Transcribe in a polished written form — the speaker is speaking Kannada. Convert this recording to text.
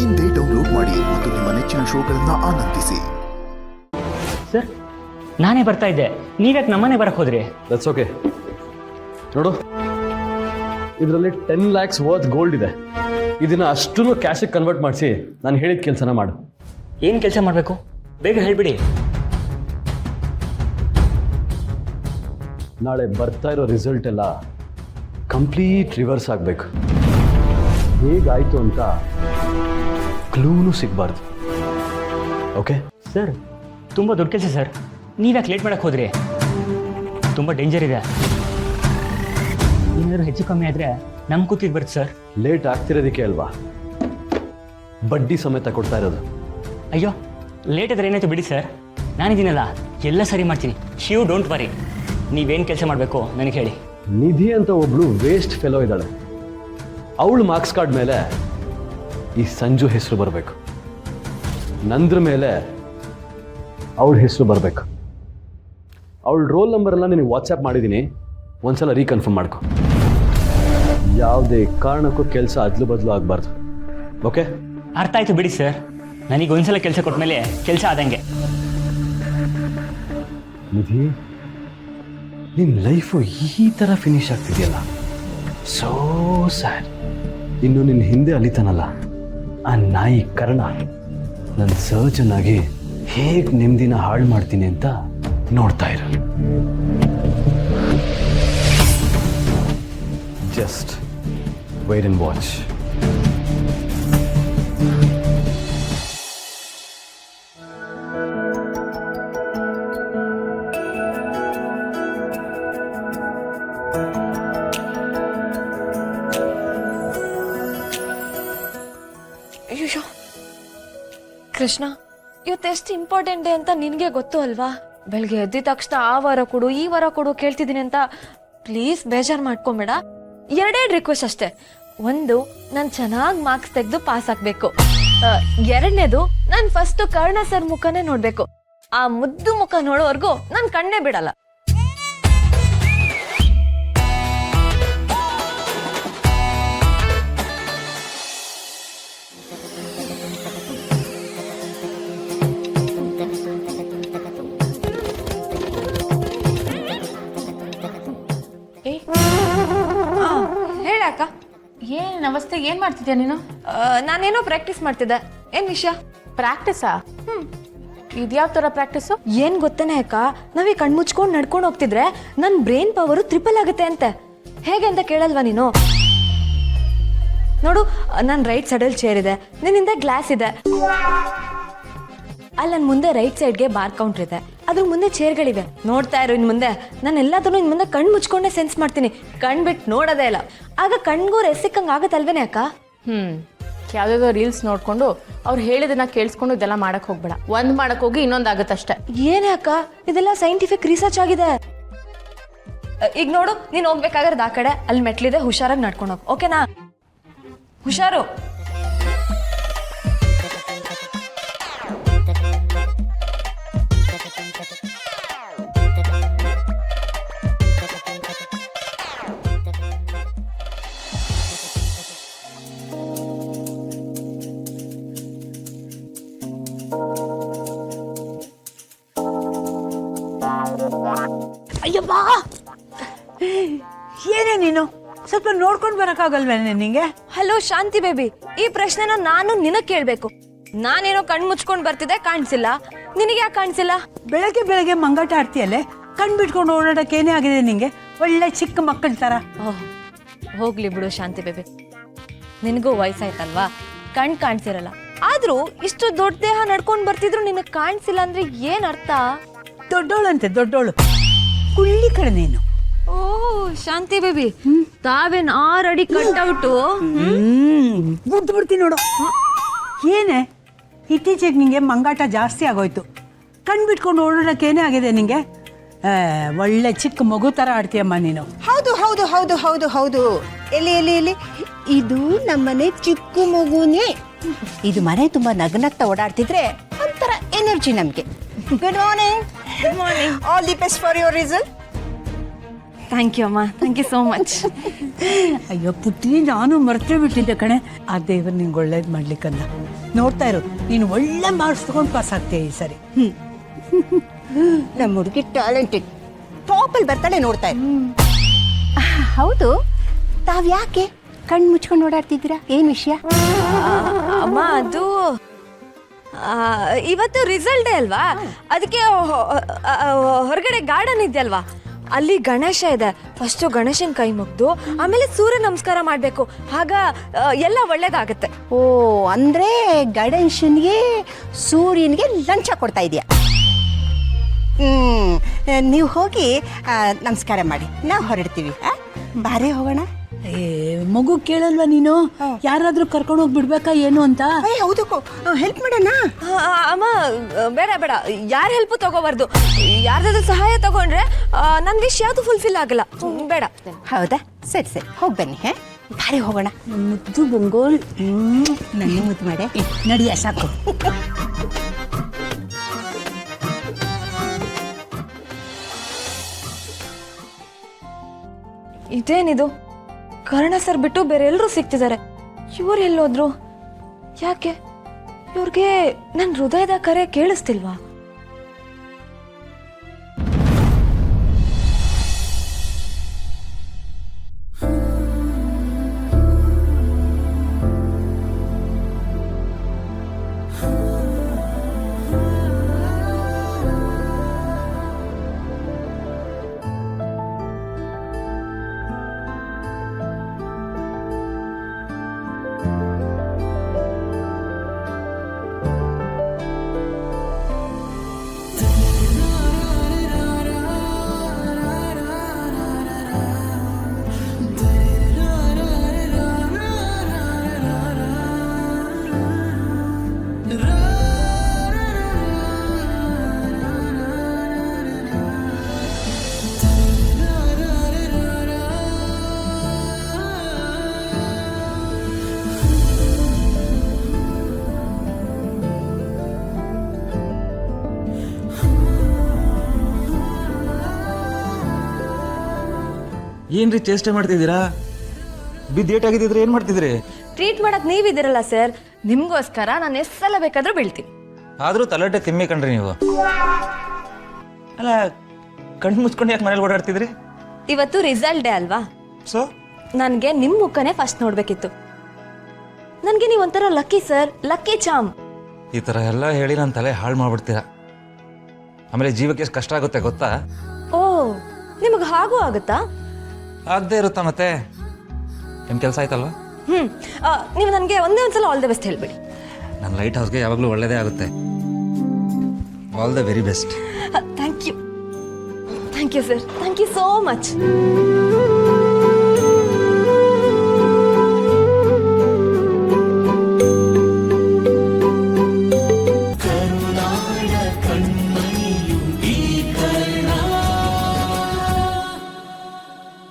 ಇಂದೇ ಡೌನ್ಲೋಡ್ ಮಾಡಿ ಮತ್ತು ನಿಮ್ಮ ನೆಚ್ಚಿನ ಶೋಗಳನ್ನು ಆನಂದಿಸಿ. ಸರ್, ನಾನೇ ಬರ್ತಾ ಇದ್ದೆ, ನೀವ್ಯಾಕೆ ನಮ್ಮನೆ ಬರಕ್ಕೆ ಹೋದ್ರಿ? That's okay. ನೋಡು, ಇದರಲ್ಲಿ 10 lakhs ವರ್ತ್ ಗೋಲ್ಡ್ ಇದೆ. ಇದನ್ನ ಅಷ್ಟನ್ನು ಕ್ಯಾಶಿಗೆ ಕನ್ವರ್ಟ್ ಮಾಡಿಸಿ ನಾನು ಹೇಳಿದ ಕೆಲಸನ ಮಾಡು. ಏನು ಕೆಲಸ ಮಾಡಬೇಕು? ಬೇಗ ಹೇಳ್ಬಿಡಿ. ನಾಳೆ ಬರ್ತಾ ಇರೋ ರಿಸಲ್ಟ್ ಎಲ್ಲ ಕಂಪ್ಲೀಟ್ ರಿವರ್ಸ್ ಆಗಬೇಕು. ಹೇಗಾಯಿತು ಅಂತ ಕ್ಲೂನು ಸಿಗಬಾರ್ದು. ಓಕೆ ಸರ್, ತುಂಬ ದೊಡ್ಡ ಕೆಲಸ ಸರ್. ನೀವ್ಯಾಕೆ ಲೇಟ್ ಮಾಡಕ್ಕೆ ಹೋದ್ರಿ? ತುಂಬ ಡೇಂಜರ್ ಇದೆ. ಏನಾದರೂ ಹೆಚ್ಚು ಕಮ್ಮಿ ಆದರೆ ನಮ್ಮ ಕೂತಿದ್ದು ಬರುತ್ತೆ ಸರ್. ಲೇಟ್ ಆಗ್ತಿರೋದಕ್ಕೆ ಅಲ್ವಾ ಬಡ್ಡಿ ಸಮೇತ ಕೊಡ್ತಾ ಇರೋದು. ಅಯ್ಯೋ, ಲೇಟ್ ಆದರೆ ಏನಾಯ್ತು ಬಿಡಿ ಸರ್, ನಾನಿದ್ದೀನಲ್ಲ, ಎಲ್ಲ ಸರಿ ಮಾಡ್ತೀನಿ. Shiv, don't worry. ನೀವೇನು ಕೆಲಸ ಮಾಡಬೇಕು ನನಗೆ ಹೇಳಿ. ನಿಧಿ ಅಂತ ಒಬ್ಳು ವೇಸ್ಟ್ ಫೆಲೋ ಇದ್ದಾಳೆ. ಅವಳು ಮಾರ್ಕ್ಸ್ ಕಾರ್ಡ್ ಮೇಲೆ ಈ ಸಂಜು ಹೆಸರು ಬರಬೇಕು. ನಂದ್ರ ಮೇಲೆ ಅವಳ ಹೆಸರು ಬರಬೇಕು. ಅವಳ ರೋಲ್ ನಂಬರ್ ಎಲ್ಲ ನಿನಗೆ ವಾಟ್ಸಪ್ ಮಾಡಿದ್ದೀನಿ, ಒಂದ್ಸಲ ರೀಕನ್ಫರ್ಮ್ ಮಾಡ್ಕೊ. ಯಾವುದೇ ಕಾರಣಕ್ಕೂ ಕೆಲಸ ಅದ್ಲು ಬದಲು ಆಗಬಾರ್ದು. ಓಕೆ? ಅರ್ಥ ಆಯ್ತು ಬಿಡಿ ಸರ್. ನನಗೆ ಒಂದ್ಸಲ ಕೆಲಸ ಕೊಟ್ಟ ಮೇಲೆ ಕೆಲಸ ಆದಂಗೆ. ನಿಧಿ, ನಿನ್ನ ಲೈಫು ಈ ಥರ ಫಿನಿಶ್ ಆಗ್ತಿದೆಯಲ್ಲ, ಸೋ ಸ್ಯಾಡ್. ಇನ್ನು ನಿನ್ನ ಹಿಂದೆ ಅಲಿತಾನಲ್ಲ ಆ ನಾಯಿ ಕರ್ಣ, ನನ್ನ ಸರ್ಜನ್ ಆಗಿ ಹೇಗೆ ನೆಮ್ಮದಿನ ಹಾಳು ಮಾಡ್ತೀನಿ ಅಂತ ನೋಡ್ತಾ ಇರು. Just wait and watch. ಅಯ್ಯೋ ಕೃಷ್ಣ, ಇವತ್ತೆಷ್ಟು ಇಂಪಾರ್ಟೆಂಟ್ ಡೇ ಅಂತ ನಿನಗೆ ಗೊತ್ತು ಅಲ್ವಾ? ಬೆಳಗ್ಗೆ ಎದ್ದಿದ ತಕ್ಷಣ ಆ ವಾರ ಕೊಡು, ಈ ವಾರ ಕೊಡು ಕೇಳ್ತಿದ್ದೀನಿ ಅಂತ ಪ್ಲೀಸ್ ಬೇಜಾರು ಮಾಡ್ಕೊಂಬೇಡ. 2 ರಿಕ್ವೆಸ್ಟ್ ಅಷ್ಟೇ. ಒಂದು, ನಾನು ಚೆನ್ನಾಗಿ ಮಾರ್ಕ್ಸ್ ತೆಗೆದು ಪಾಸ್ ಆಗ್ಬೇಕು. 2ನೇದು, ನಾನು ಫಸ್ಟ್ ಕರ್ಣ ಸರ್ ಮುಖನೇ ನೋಡ್ಬೇಕು. ಆ ಮುದ್ದು ಮುಖ ನೋಡೋವರೆಗೂ ನಾನು ಕಣ್ಣೇ ಬಿಡಲ್ಲ. ಹೇಳಕ್ಕ. ಏನ್ ಅವಸ್ಥೆ, ಏನ್ ಮಾಡ್ತಿದ್ಯಾ ನೀನು? ನಾನೇನೋ ಪ್ರಾಕ್ಟೀಸ್ ಮಾಡ್ತಿದ್ದೆ. ಏನ್ ವಿಷಯ? ಪ್ರಾಕ್ಟೀಸಾ? ಇದ್ಯಾವ ತರ ಪ್ರಾಕ್ಟೀಸು? ಏನ್ ಗೊತ್ತೇನೆ ಅಕ್ಕ, ನಾವೀ ಕಣ್ಮುಚ್ಕೊಂಡು ನಡ್ಕೊಂಡು ಹೋಗ್ತಿದ್ರೆ ನನ್ ಬ್ರೈನ್ ಪವರ್ 3 ಆಗುತ್ತೆ ಅಂತೆ. ಹೇಗೆ ಅಂತ ಕೇಳಲ್ವಾ ನೀನು? ನೋಡು, ನನ್ನ ರೈಟ್ ಸೈಡಲ್ಲಿ ಚೇರ್ ಇದೆ, ನಿನ್ನ ಹಿಂದೆ ಗ್ಲಾಸ್ ಇದೆ. ಅಲ್ಲಿ ನನ್ನ ಮುಂದೆ ರೈಟ್ ಸೈಡ್ಗೆ ಬಾರ್ ಕೌಂಟರ್ ಇದೆ, ಅದ್ರ ಮುಂದೆ ಚೇರ್ಗಳಿವೆ. ನೋಡ್ತಾ ಇರೋ ಇನ್ ಮುಂದೆ ನಾನು ಎಲ್ಲದನ್ನು ಇನ್ ಮುಂದೆ ಕಣ್ ಮುಚ್ಕೊಂಡೆ ಸೆನ್ಸ್ ಮಾಡ್ತೀನಿ. ಕಣ್ ಬಿಟ್ಟು ನೋಡೋದೇ ಇಲ್ಲ. ಆಗ ಕಣ್ಗೂ ರೆಸ್ಟ್ ಸಿಕ್ಕಂಗೆ ಆಗತ್ತಲ್ವೇನೆ ಅಕ್ಕ? ಯಾವ್ದಾದ್ರು ರೀಲ್ಸ್ ನೋಡ್ಕೊಂಡು ಅವ್ರು ಹೇಳಿದನ್ನ ಕೇಳಿಸ್ಕೊಂಡು ಇದೆಲ್ಲ ಮಾಡಕ್ ಹೋಗ್ಬೇಡ. ಒಂದ್ ಮಾಡಕ್ ಹೋಗಿ ಇನ್ನೊಂದಾಗತ್ತಷ್ಟೇ. ಏನೇ ಅಕ್ಕ, ಇದೆಲ್ಲ ಸೈಂಟಿಫಿಕ್ ರಿಸರ್ಚ್ ಆಗಿದೆ. ಈಗ ನೋಡು, ನೀನ್ ಹೋಗ್ಬೇಕಾಗಿರೋದು ಆ ಕಡೆ, ಅಲ್ಲಿ ಮೆಟ್ಲಿದೆ, ಹುಷಾರಾಗಿ ನಡ್ಕೊಂಡು ಹೋಗ್. ಓಕೆನಾ? ಹುಷಾರು. ಅಯ್ಯಪ್ಪ, ಏನೇ ನೀನು? ಸ್ವಲ್ಪ ನೋಡ್ಕೊಂಡು ಬರಕ್ಕಾಗಲ್ವೇನೆ ನಿಂಗೆ? ಹಲೋ ಶಾಂತಿ ಬೇಬಿ, ಈ ಪ್ರಶ್ನೆನ ನಾನು ನಿನಗ್ ಕೇಳ್ಬೇಕು. ನಾನೇನೋ ಕಣ್ ಮುಚ್ಕೊಂಡ್ ಬರ್ತಿದ್ದೆ, ಕಾಣಿಸಿಲ್ಲ. ನಿನಗೆ ಯಾಕೆ ಕಾಣಿಸಿಲ್ಲ? ಬೆಳಗ್ಗೆ ಬೆಳಗ್ಗೆ ಮಂಗಾಟ ಆಡ್ತೀಯಲ್ಲೇ, ಕಣ್ ಬಿಟ್ಕೊಂಡು ಓಡಾಡಕ್ಕೆ ಏನೇ ಆಗಿದೆ ನಿಂಗೆ? ಒಳ್ಳೆ ಚಿಕ್ಕ ಮಕ್ಕಳ ತರ. ಹೋಗ್ಲಿ ಬಿಡು ಶಾಂತಿ ಬೇಬಿ, ನಿನಗೂ ವಯಸ್ಸಾಯ್ತಲ್ವಾ, ಕಣ್ ಕಾಣಿಸಿರಲ್ಲ. ಆದ್ರೂ ಇಷ್ಟು ದೊಡ್ಡ ದೇಹ ನಡ್ಕೊಂಡ್ ಬರ್ತಿದ್ರು ನಿನಗ್ ಕಾಣಿಸಿಲ್ಲ ಅಂದ್ರೆ ಏನ್ ಅರ್ಥ? ದೊಡ್ಡೋಳಂತೆ, ದೊಡ್ಡೋಳು ಕುಳ್ಳಿ ಕಡೆ ನೀನು. ಓ ಶಾಂತಿ ಬೇಬಿ, ತಾವೇನ್ 6 ಅಡಿ ಕಟ್ಔಟು? ಮುದ್ದು ಬಿಡ್ತೀನಿ ನೋಡು. ಏನೇ ಇತ್ತೀಚೆಗೆ ನಿಂಗೆ ಮಂಗಾಟ ಜಾಸ್ತಿ ಆಗೋಯ್ತು. ಕಣ್ ಬಿಟ್ಕೊಂಡು ಓಡಾಡಕ್ಕೆ ಏನೇ ಆಗಿದೆ ನಿಂಗೆ? ಒಳ್ಳೆ ಚಿಕ್ಕ ಮಗು ತರ ಆಡ್ತೀಯಮ್ಮ ನೀನು. ಹೌದು ಹೌದು ಹೌದು ಹೌದು ಹೌದು. ಎಲ್ಲಿ ಎಲ್ಲಿ ಎಲ್ಲಿ, ಇದು ನಮ್ಮನೆ ಚಿಕ್ಕ ಮಗುನೇ. ಇದು ಮನೆ ತುಂಬಾ ನಗನಗ್ತಾ ಓಡಾಡ್ತಿದ್ರೆ ಒಂಥರ ಎನರ್ಜಿ ನಮ್ಗೆ. Good morning. Good morning. All the best for your result. Thank you ಅಮ್ಮ, ಥ್ಯಾಂಕ್ ಯು ಸೋ ಮಚ್. ಅಯ್ಯೋ ಪುಟ್ಟಿ, ನಾನು ಮರ್ತೇ ಬಿಟ್ಟಿದ್ದೆ ಕಣೆ. ಆ ದೇವರು ನಿಂಗೆ ಒಳ್ಳೇದು ಮಾಡ್ಲಿಕ್ಕಂದ. ನೋಡ್ತಾ ಇರು, ನೀನು ಒಳ್ಳೆ ಮಾರ್ಕ್ಸ್ ತಗೊಂಡು ಪಾಸ್ ಆಗ್ತೀಯ ಈ ಸರಿ. ನಮ್ಮ ಹುಡುಗಿ ಟ್ಯಾಲೆಂಟೆಡ್, ಟಾಪಲ್ಲಿ ಬರ್ತಾಳೆ, ನೋಡ್ತಾ ಇರು. ಹೌದು, ತಾವ್ ಯಾಕೆ ಕಣ್ಣು ಮುಚ್ಕೊಂಡು ಓಡಾಡ್ತಿದ್ದೀರಾ? ಏನು ವಿಷಯ? ಅಮ್ಮ ಅದು ಇವತ್ತು ರಿಸಲ್ಟ್ ಡೇ ಅಲ್ವಾ, ಅದಕ್ಕೆ ಹೊರಗಡೆ ಗಾರ್ಡನ್ ಇದೆಯಲ್ವಾ, ಅಲ್ಲಿ ಗಣೇಶ ಇದೆ. ಫಸ್ಟು ಗಣೇಶನ ಕೈ ಮುಗ್ದು ಆಮೇಲೆ ಸೂರ್ಯ ನಮಸ್ಕಾರ ಮಾಡಬೇಕು, ಆಗ ಎಲ್ಲ ಒಳ್ಳೇದಾಗತ್ತೆ. ಓ, ಅಂದ್ರೆ ಗಣೇಶನ್ಗೆ ಸೂರ್ಯನಿಗೆ ಲಂಚ ಕೊಡ್ತಾ ಇದೆಯಾ? ನೀವು ಹೋಗಿ ನಮಸ್ಕಾರ ಮಾಡಿ, ನಾವು ಹೊರಡ್ತೀವಿ. ಬಾರೇ ಹೋಗೋಣ. ಏ ಮಗು ಕೇಳಲ್ವಾ ನೀನು? ಯಾರಾದ್ರೂ ಕರ್ಕೊಂಡು ಹೋಗಿ ಬಿಡ್ಬೇಕಾ ಏನು ಅಂತ? ಹೌದು, ಹೆಲ್ಪ್ ಮಾಡೋಣ. ಅಮ್ಮ ಬೇಡ ಬೇಡ, ಯಾರ ಹೆಲ್ಪ್ ತಗೋಬಾರ್ದು. ಯಾರ್ದಾದ್ರೂ ಸಹಾಯ ತಗೊಂಡ್ರೆ ನನ್ನ ವಿಶ್ ಯಾವುದು ಫುಲ್ಫಿಲ್ ಆಗಲ್ಲ. ಬೇಡ. ಹೌದಾ? ಸರಿ ಸರಿ, ಹೋಗಿ ಬನ್ನಿ. ಬಾರಿ ಹೋಗೋಣ. ಮುದ್ದು ಬಂಗೋಲ್. ನನ್ನ ಮುದ್ದು ಮಾಡೆ. ನಡಿಯ ಸಾಕು. ಇದೇನಿದು, ಕರ್ಣ ಸರ್ ಬಿಟ್ಟು ಬೇರೆ ಎಲ್ಲರೂ ಸಿಗ್ತಿದ್ದಾರೆ. ಇವ್ರು ಎಲ್ಲೋದ್ರು? ಯಾಕೆ ಇವ್ರಿಗೆ ನನ್ನ ಹೃದಯದ ಕರೆ ಕೇಳಿಸ್ತಿಲ್ವಾ? ಏನ್ರಿ ಚೇಷ್ಟೆ ಮಾಡ್ತಿದ್ದೀರಾ? ಬಿದ್ದು ಆಗಿದ್ರೆ ಏನು ಮಾಡ್ತಿದ್ರಿ? ಟ್ರೀಟ್ ಮಾಡಕ್ ನೀವಿದ್ದೀರಲ್ಲ ಸರ್, ನಿಮ್ಗೋಸ್ಕರ ನಾನು ಎಷ್ಟು ಸಲ ಬೇಕಾದ್ರೂ ಬೀಳ್ತೀನಿ. ಆದರೂ ತಲೆಟೆ ತಿಮ್ಮಿ ಕಣ್ರಿ ನೀವು. ಅಲ್ಲ, ಕಣ್ಣು ಮುಚ್ಕೊಂಡು ಯಾಕೆ ಮನೇಲಿ ಓಡಾಡ್ತಿದ್ರಿ? ಇವತ್ತು ರಿಸಲ್ಟ್ ಡೇ ಅಲ್ವಾ, ಸೊ ನನಗೆ ನಿಮ್ಮ ಮುಖನೇ ಫಸ್ಟ್ ನೋಡ್ಬೇಕಿತ್ತು. ನನಗೆ ನೀವು ಒಂಥರ ಲಕ್ಕಿ ಸರ್, ಲಕ್ಕಿ ಚಾಮ್. ಈ ಥರ ಎಲ್ಲ ಹೇಳಿ ನನ್ನ ತಲೆ ಹಾಳು ಮಾಡ್ಬಿಡ್ತೀರಾ. ಆಮೇಲೆ ಜೀವಕ್ಕೆ ಎಷ್ಟು ಕಷ್ಟ ಆಗುತ್ತೆ ಗೊತ್ತಾ? ಓ, ನಿಮಗೆ ಹಾಗೂ ಆಗುತ್ತಾ? ಆಗದೆ ಇರುತ್ತಾ ಮತ್ತೆ? ನಿಮ್ಮ ಕೆಲಸ ಆಯ್ತಲ್ವಾ? ನೀವು ನನಗೆ ಒಂದೇ ಒಂದ್ಸಲ ಆಲ್ ದ ಬೆಸ್ಟ್ ಹೇಳ್ಬಿಡಿ. ನನ್ನ ಲೈಟ್ ಹೌಸ್ಗೆ ಯಾವಾಗಲೂ ಒಳ್ಳೆಯದೇ ಆಗುತ್ತೆ. All the very best. Thank you sir, thank you so much.